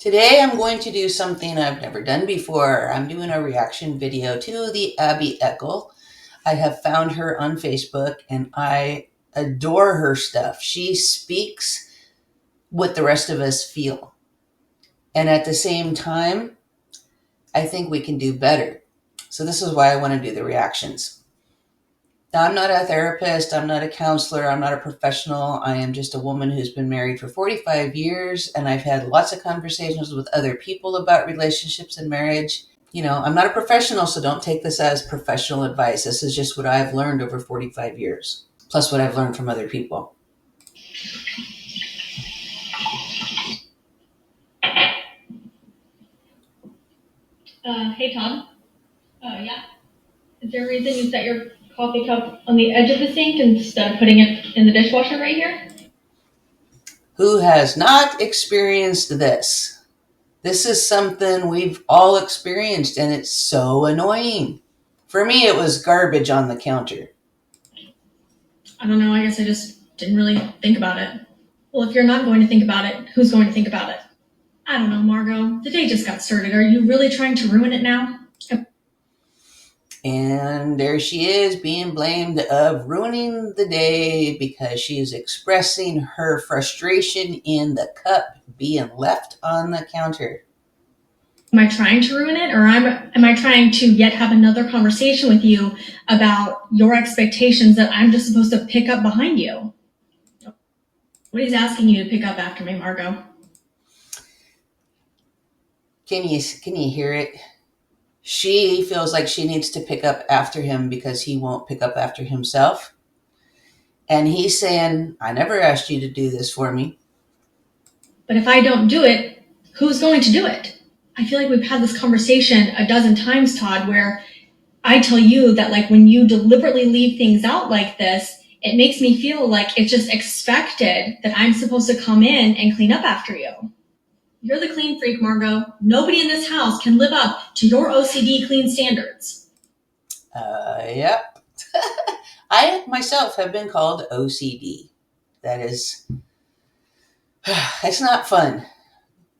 Today I'm going to do something I've never done before. I'm doing a reaction video to the Abby Eckel. I have found her on Facebook and I adore her stuff. She speaks what the rest of us feel. And at the same time, I think we can do better. So this is why I want to do the reactions. Now, I'm not a therapist, I'm not a counselor, I'm not a professional. I am just a woman who's been married for 45 years, and I've had lots of conversations with other people about relationships and marriage. I'm not a professional, so don't take this as professional advice. This is just what I've learned over 45 years, plus what I've learned from other people. Hey Tom. Yeah. Is there a reason you set your coffee cup on the edge of the sink instead of putting it in the dishwasher right here? Who has not experienced this? This is something we've all experienced, and it's so annoying. For me, it was garbage on the counter. I don't know. I guess I just didn't really think about it. Well, if you're not going to think about it, who's going to think about it? I don't know, Margot. The day just got started. Are you really trying to ruin it now? And there she is being blamed of ruining the day because she is expressing her frustration in the cup being left on the counter. Am I trying to ruin it, or am I trying to yet have another conversation with you about your expectations that I'm just supposed to pick up behind you? What he's asking you to pick up after me, Margot. Can you hear it? She feels like she needs to pick up after him because he won't pick up after himself. And he's saying, I never asked you to do this for me. But if I don't do it, who's going to do it? I feel like we've had this conversation a dozen times, Todd, where I tell you that like when you deliberately leave things out like this, it makes me feel like it's just expected that I'm supposed to come in and clean up after you. You're the clean freak, Margot. Nobody in this house can live up to your OCD clean standards. Yep. I myself have been called OCD. That is, it's not fun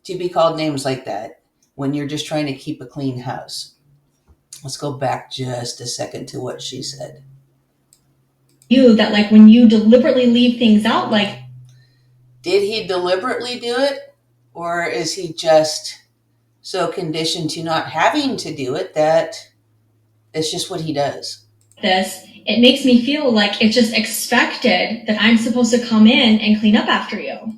to be called names like that when you're just trying to keep a clean house. Let's go back just a second to what she said. You that like when you deliberately leave things out like. Did he deliberately do it? Or is he just so conditioned to not having to do it that it's just what he does? It makes me feel like it's just expected that I'm supposed to come in and clean up after you.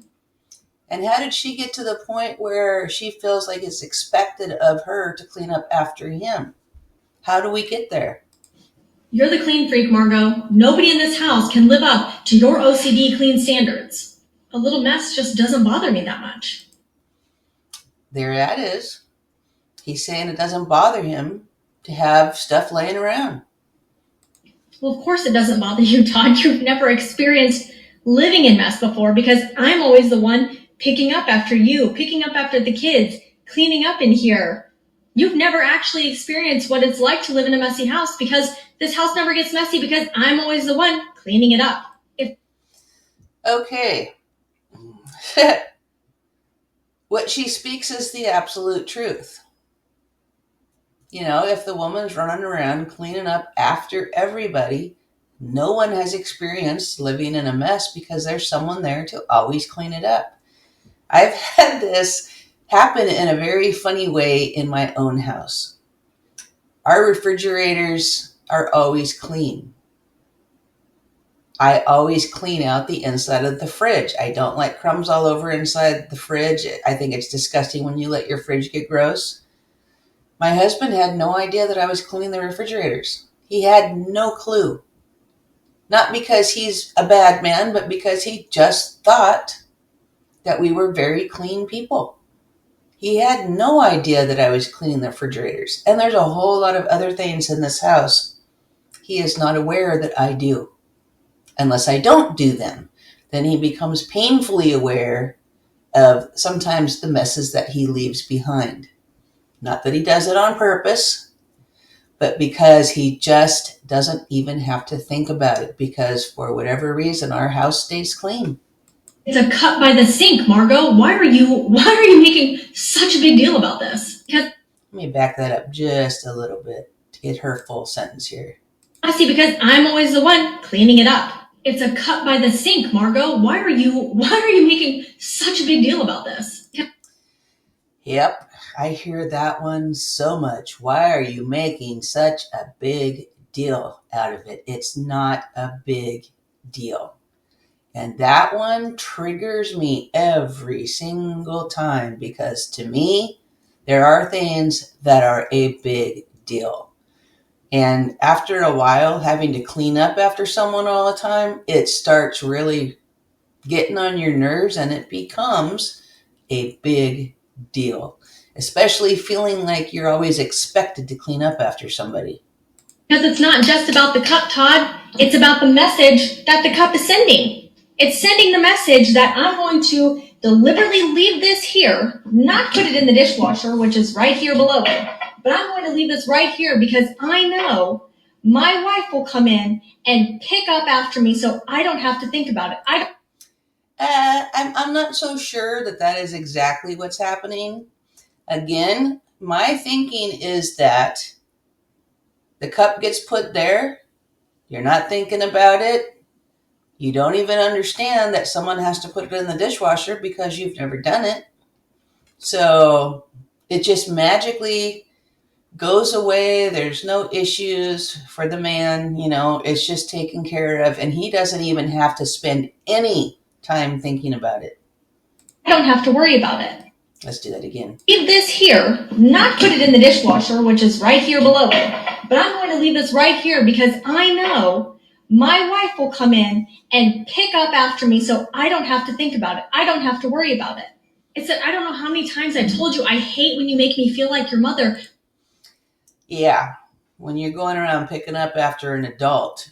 And how did she get to the point where she feels like it's expected of her to clean up after him? How do we get there? You're the clean freak, Margot. Nobody in this house can live up to your OCD clean standards. A little mess just doesn't bother me that much. There that is. He's saying it doesn't bother him to have stuff laying around. Well, of course it doesn't bother you, Todd. You've never experienced living in mess before because I'm always the one picking up after you, picking up after the kids, cleaning up in here. You've never actually experienced what it's like to live in a messy house because this house never gets messy because I'm always the one cleaning it up. Okay. What she speaks is the absolute truth. If the woman's running around cleaning up after everybody, no one has experienced living in a mess because there's someone there to always clean it up. I've had this happen in a very funny way in my own house. Our refrigerators are always clean. I always clean out the inside of the fridge. I don't like crumbs all over inside the fridge. I think it's disgusting when you let your fridge get gross. My husband had no idea that I was cleaning the refrigerators. He had no clue. Not because he's a bad man, but because he just thought that we were very clean people. He had no idea that I was cleaning the refrigerators. And there's a whole lot of other things in this house he is not aware that I do. Unless I don't do them, then he becomes painfully aware of sometimes the messes that he leaves behind. Not that he does it on purpose, but because he just doesn't even have to think about it because for whatever reason, our house stays clean. It's a cut by the sink, Margot. Why are you making such a big deal about this? Because Let me back that up just a little bit to get her full sentence here. I see, because I'm always the one cleaning it up. It's a cup by the sink, Margot. Why are you making such a big deal about this? Yep, I hear that one so much. Why are you making such a big deal out of it? It's not a big deal. And that one triggers me every single time because to me, there are things that are a big deal. And after a while, having to clean up after someone all the time, it starts really getting on your nerves and it becomes a big deal, especially feeling like you're always expected to clean up after somebody. Because it's not just about the cup, Todd. It's about the message that the cup is sending. It's sending the message that I'm going to deliberately leave this here, not put it in the dishwasher, which is right here below it, but I'm going to leave this right here because I know my wife will come in and pick up after me so I don't have to think about it. I'm not so sure that is exactly what's happening. Again, my thinking is that the cup gets put there. You're not thinking about it. You don't even understand that someone has to put it in the dishwasher because you've never done it. So it just magically goes away. There's no issues for the man. It's just taken care of. And he doesn't even have to spend any time thinking about it. I don't have to worry about it. Let's do that again. Leave this here, not put it in the dishwasher, which is right here below it, but I'm going to leave this right here because I know my wife will come in and pick up after me so I don't have to think about it. I don't have to worry about it. It's that I don't know how many times I told you I hate when you make me feel like your mother. Yeah, when you're going around picking up after an adult,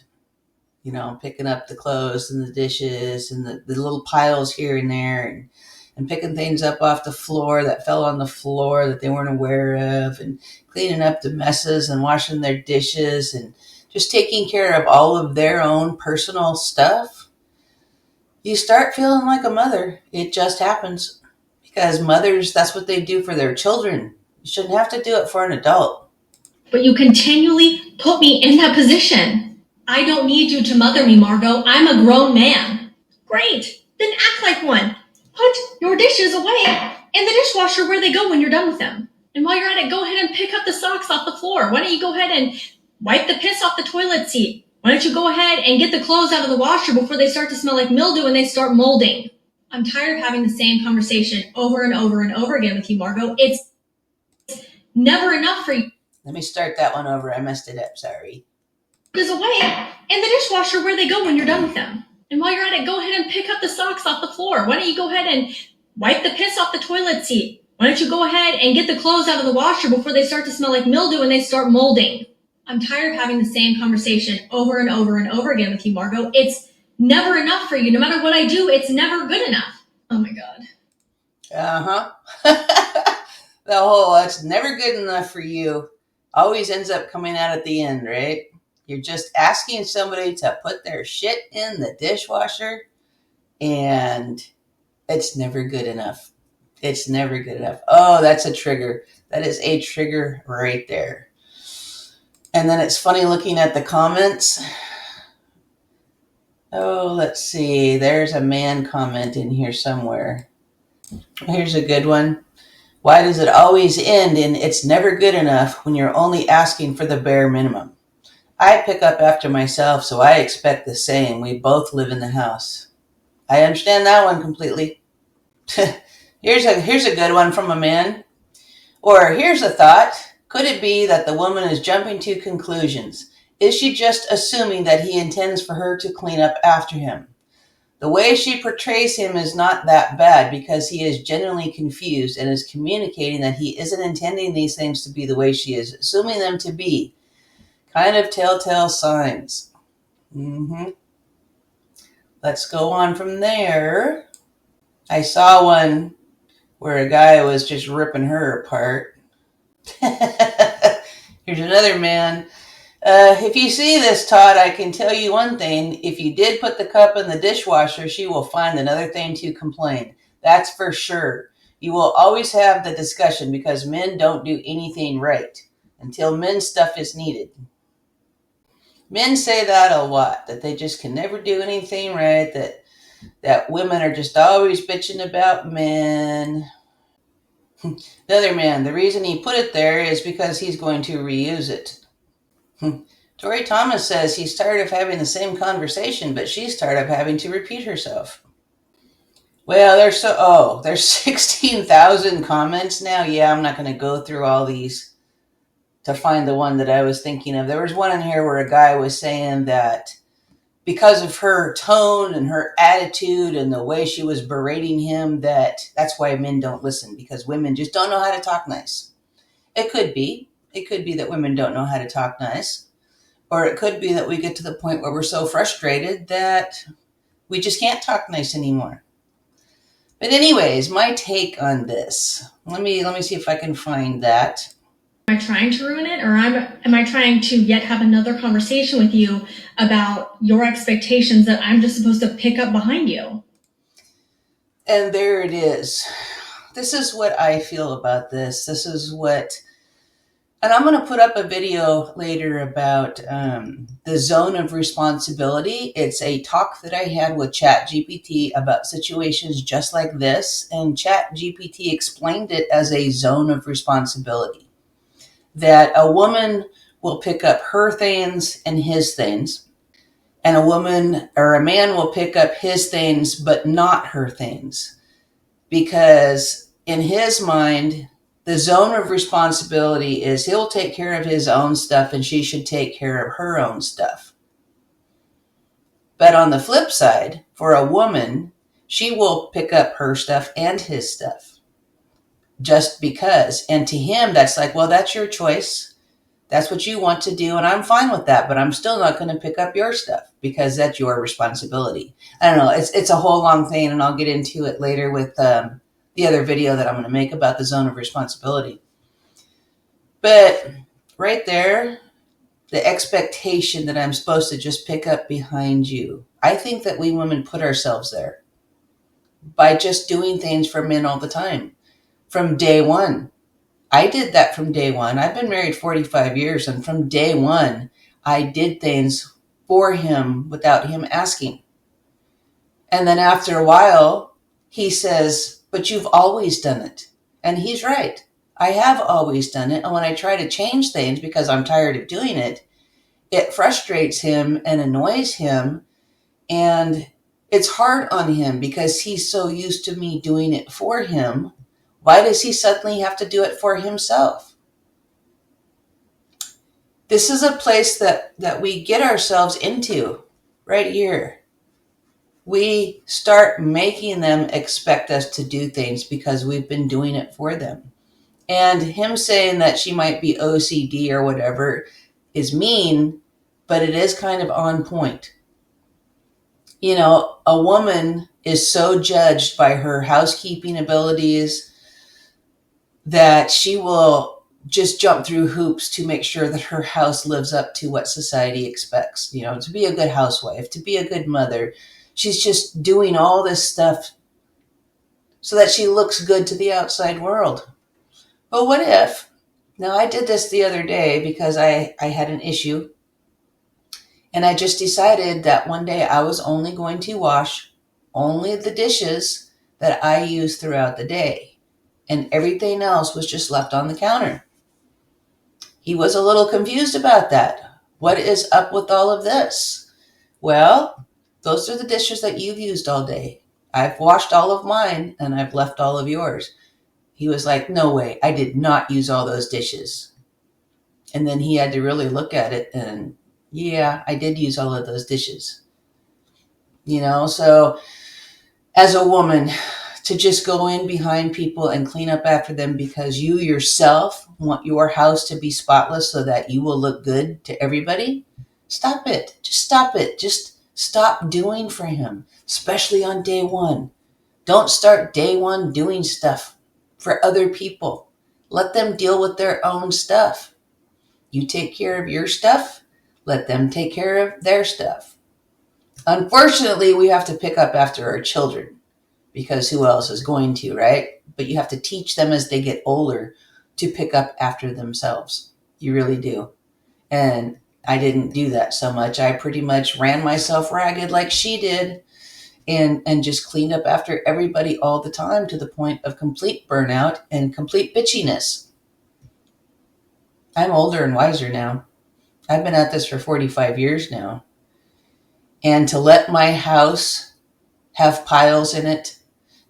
picking up the clothes and the dishes and the little piles here and there and picking things up off the floor that fell on the floor that they weren't aware of and cleaning up the messes and washing their dishes and just taking care of all of their own personal stuff. You start feeling like a mother. It just happens because mothers, that's what they do for their children. You shouldn't have to do it for an adult. But you continually put me in that position. I don't need you to mother me, Margot. I'm a grown man. Great. Then act like one. Put your dishes away in the dishwasher where they go when you're done with them. And while you're at it, go ahead and pick up the socks off the floor. Why don't you go ahead and wipe the piss off the toilet seat? Why don't you go ahead and get the clothes out of the washer before they start to smell like mildew and they start molding? I'm tired of having the same conversation over and over and over again with you, Margot. It's never enough for you. Let me start that one over. I messed it up. Sorry. Dishes away in the dishwasher where they go when you're done with them. And while you're at it, go ahead and pick up the socks off the floor. Why don't you go ahead and wipe the piss off the toilet seat? Why don't you go ahead and get the clothes out of the washer before they start to smell like mildew and they start molding? I'm tired of having the same conversation over and over and over again with you, Margot. It's never enough for you. No matter what I do, it's never good enough. Oh my God. Uh-huh. The whole "it's never good enough for you" always ends up coming out at the end, right? You're just asking somebody to put their shit in the dishwasher and it's never good enough. It's never good enough. Oh, that's a trigger. That is a trigger right there. And then it's funny looking at the comments. Oh, let's see. There's a man comment in here somewhere. Here's a good one. Why does it always end in "it's never good enough" when you're only asking for the bare minimum? I pick up after myself, so I expect the same. We both live in the house. I understand that one completely. Here's a good one from a man. Or here's a thought. Could it be that the woman is jumping to conclusions? Is she just assuming that he intends for her to clean up after him? The way she portrays him is not that bad because he is genuinely confused and is communicating that he isn't intending these things to be the way she is assuming them to be. Kind of telltale signs. Let's go on from there. I saw one where a guy was just ripping her apart. Here's another man. If you see this, Todd, I can tell you one thing. If you did put the cup in the dishwasher, she will find another thing to complain. That's for sure. You will always have the discussion because men don't do anything right until men's stuff is needed. Men say that a lot, that they just can never do anything right, that women are just always bitching about men. The other man, the reason he put it there is because he's going to reuse it. Tori Thomas says he's tired of having the same conversation, but she's tired of having to repeat herself. Well, there's 16,000 comments now. Yeah, I'm not going to go through all these to find the one that I was thinking of. There was one in here where a guy was saying that because of her tone and her attitude and the way she was berating him, that's why men don't listen, because women just don't know how to talk nice. It could be. It could be that women don't know how to talk nice. Or it could be that we get to the point where we're so frustrated that we just can't talk nice anymore. But anyways, my take on this. Let me see if I can find that. Am I trying to ruin it, or am I trying to yet have another conversation with you about your expectations that I'm just supposed to pick up behind you? And there it is. This is what I feel about this. And I'm going to put up a video later about the zone of responsibility. It's a talk that I had with ChatGPT about situations just like this. And ChatGPT explained it as a zone of responsibility. That a woman will pick up her things and his things. And a woman or a man will pick up his things, but not her things. Because in his mind, the zone of responsibility is he'll take care of his own stuff and she should take care of her own stuff. But on the flip side, for a woman, she will pick up her stuff and his stuff just because. And to him, that's like, well, that's your choice. That's what you want to do. And I'm fine with that, but I'm still not going to pick up your stuff because that's your responsibility. I don't know. It's a whole long thing, and I'll get into it later with the other video that I'm going to make about the zone of responsibility. But right there, the expectation that I'm supposed to just pick up behind you. I think that we women put ourselves there by just doing things for men all the time. From day one. I did that from day one. I've been married 45 years, and from day one, I did things for him without him asking. And then after a while, he says, but you've always done it. And he's right. I have always done it. And when I try to change things because I'm tired of doing it, it frustrates him and annoys him. And it's hard on him because he's so used to me doing it for him. Why does he suddenly have to do it for himself? This is a place that we get ourselves into right here. We start making them expect us to do things because we've been doing it for them. And him saying that she might be OCD or whatever is mean, but it is kind of on point. You know, a woman is so judged by her housekeeping abilities that she will just jump through hoops to make sure that her house lives up to what society expects, you know, to be a good housewife, to be a good mother. She's just doing all this stuff so that she looks good to the outside world. But what if, now I did this the other day because I had an issue, and I just decided that one day I was only going to wash only the dishes that I use throughout the day. And everything else was just left on the counter. He was a little confused about that. What is up with all of this? Well, those are the dishes that you've used all day. I've washed all of mine and I've left all of yours. He was like, no way, I did not use all those dishes. And then he had to really look at it and, yeah, I did use all of those dishes. You know, so as a woman, to just go in behind people and clean up after them because you yourself want your house to be spotless so that you will look good to everybody, stop it. Just stop it. Just stop doing for him, especially on day one. Don't start day one doing stuff for other people. Let them deal with their own stuff. You take care of your stuff, let them take care of their stuff. Unfortunately, we have to pick up after our children. Because who else is going to, right? but you have to teach them as they get older to pick up after themselves. You really do. And I didn't do that so much. I pretty much ran myself ragged like she did, and just cleaned up after everybody all the time, to the point of complete burnout and complete bitchiness. I'm older and wiser now. I've been at this for 45 years now. And to let my house have piles in it,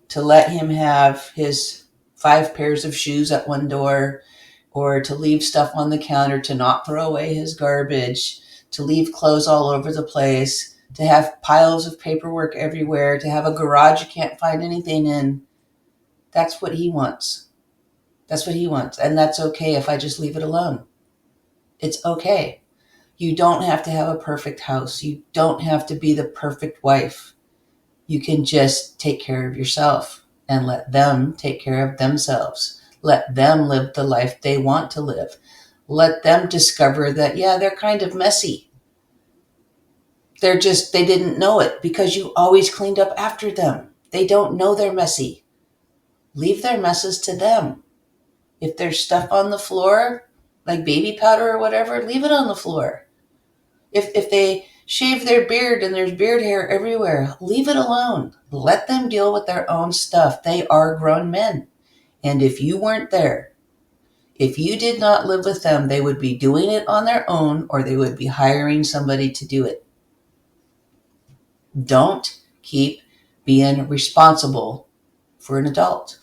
to let him have his 5 pairs of shoes at one door, or to leave stuff on the counter, to not throw away his garbage, to leave clothes all over the place, to have piles of paperwork everywhere, to have a garage you can't find anything in. That's what he wants. That's what he wants. And that's okay if I just leave it alone. It's okay. You don't have to have a perfect house. You don't have to be the perfect wife. You can just take care of yourself and let them take care of themselves. Let them live the life they want to live. Let them discover that, yeah, they're kind of messy. They didn't know it because you always cleaned up after them. They don't know they're messy. Leave their messes to them. If there's stuff on the floor, like baby powder or whatever, leave it on the floor. If they shave their beard and there's beard hair everywhere, leave it alone. Let them deal with their own stuff. They are grown men. And if you weren't there, if you did not live with them, they would be doing it on their own, or they would be hiring somebody to do it. Don't keep being responsible for an adult.